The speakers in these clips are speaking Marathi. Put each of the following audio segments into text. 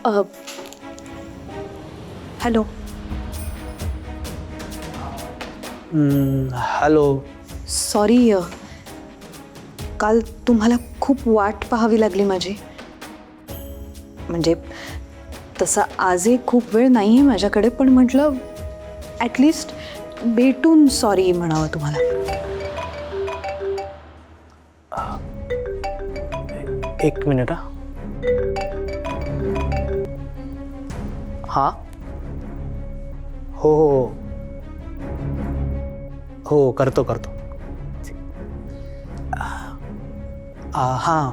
हॅलो. हॅलो. सॉरी, काल तुम्हाला खूप वाट पाहावी लागली माझी. म्हणजे तसा आजही खूप वेळ नाही आहे माझ्याकडे, पण म्हटलं ॲटलिस्ट भेटून सॉरी म्हणावं तुम्हाला. एक मिनिट. हां. हो हो हो, करतो. हां.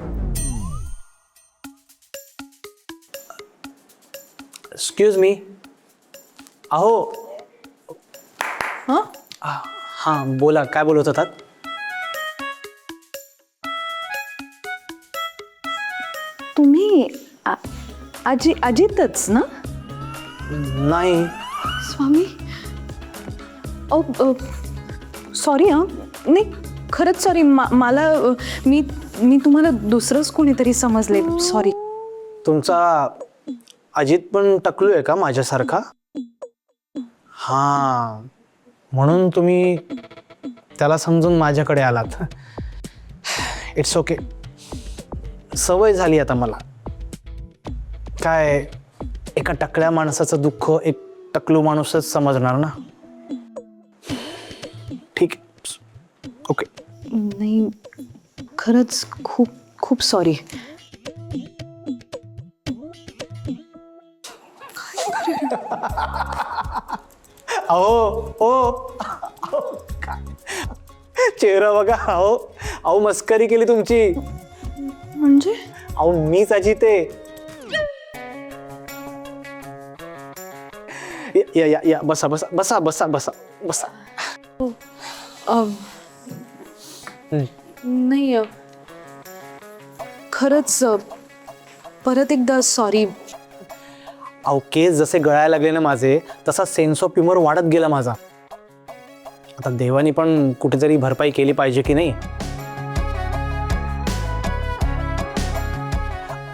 Excuse me. अहो. हां. हां, बोला, काय बोलत होतात? तुम्ही अजितच ना? नाही. स्वामी. सॉरी हां. नाही, खरंच सॉरी. मला मी तुम्हाला दुसरंच कोणीतरी समजले. सॉरी. तुमचा अजित पण टकलू आहे का माझ्यासारखा? हां, म्हणून तुम्ही त्याला समजून माझ्याकडे आलात. It's okay. सवय झाली आता मला. काय, एका टकल्या माणसाचं दुःख एक टकलू माणूसच समजणार ना. ठीक आहे. ओके. नाही, खरंच खूप खूप सॉरी. अहो चेहरा बघा. अहो मस्करी केली तुमची. म्हणजे अहो मीच अजित आहे. या बसा. नाही, खरंच परत एकदा सॉरी. अहो केस जसे गळायला लागले ना माझे, तसा सेन्स ऑफ ह्युमर वाढत गेला माझा. आता देवानी पण कुठेतरी भरपाई केली पाहिजे की नाही.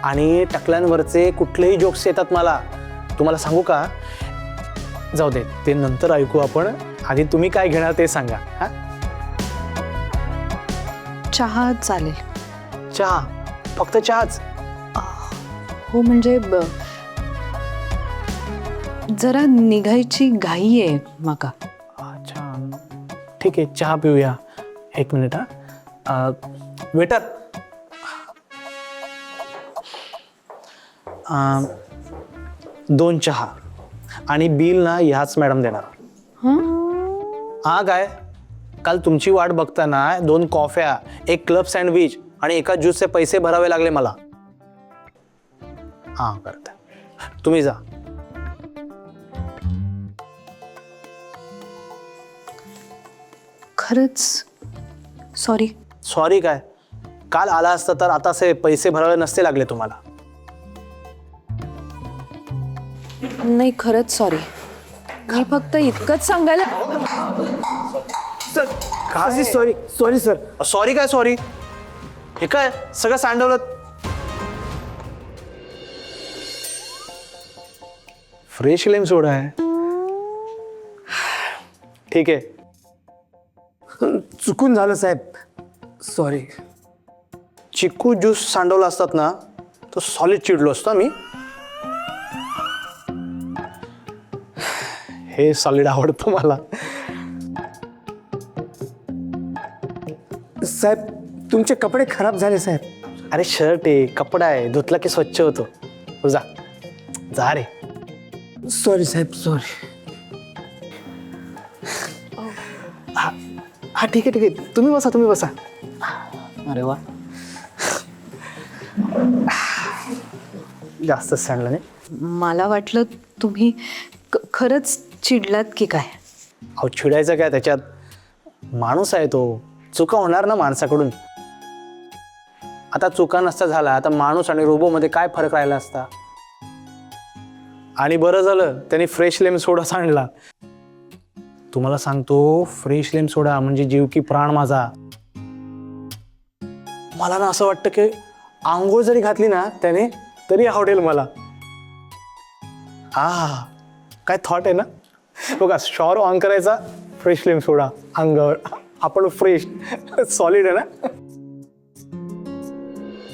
आणि टकल्यांवरचे कुठलेही जोक्स येतात मला, तुम्हाला सांगू का? जाऊ दे, ते नंतर ऐकू आपण. आधी तुम्ही काय घेणार ते सांगा. हा, चहा चालेल. चहा? फक्त चहाच? हो, म्हणजे जरा निघायची घाई आहे माका. अच्छा, ठीक आहे, चहा पिऊया. एक मिनिट. वेटर, 2 चहा आणि बिल ना ह्याच मॅडम देणार. हा काय, काल तुमची वाट बघताना 2 कॉफ्या, 1 क्लब सँडविच आणि एका ज्यूसचे पैसे भरावे लागले मला. हा, करता. तुम्ही जा. खरंच सॉरी. सॉरी काय, काल आला असतं तर आता असे पैसे भरावे नसते लागले तुम्हाला. नाही, खरंच सॉरी. मी फक्त इतकंच सांगायला. काय सॉरी सर. सॉरी काय सॉरी? हे काय सगळं सांडवलं? फ्रेश लेम सोडा आहे. ठीक आहे. चुकून झालं साहेब, सॉरी. चिक्कू ज्यूस सांडवला असतात ना तर सॉलिड चिडलो असतो मी. हे सॉलिड आवडतं मला. साहेब, तुमचे कपडे खराब झाले साहेब. अरे शर्ट आहे, कपडा आहे, धुतला की स्वच्छ होतो. जा जा रे. सॉरी साहेब, सॉरी. हा ठीक आहे. तुम्ही बसा. अरे वा, जास्त सांडलं नाही. मला वाटलं तुम्ही खरंच चिडलात की काय. अहो चिडायचं काय त्याच्यात, माणूस आहे तो, चुका होणार ना माणसाकडून. आता चुका नसता झाला आता माणूस आणि रोबोमध्ये काय फरक राहिला असता. आणि बरं झालं त्याने फ्रेश लेम सोडा सांडला. तुम्हाला सांगतो, फ्रेश लेम सोडा म्हणजे जीव की प्राण माझा. मला ना असं वाटतं की आंघोळ जरी घातली ना त्याने तरी आवडेल मला. काय थॉट आहे ना. बघा, शॉवर ऑन करायचा, फ्रेश फ्लेम सोडा अंगावर, आपण फ्रेश सॉलिड आहे ना.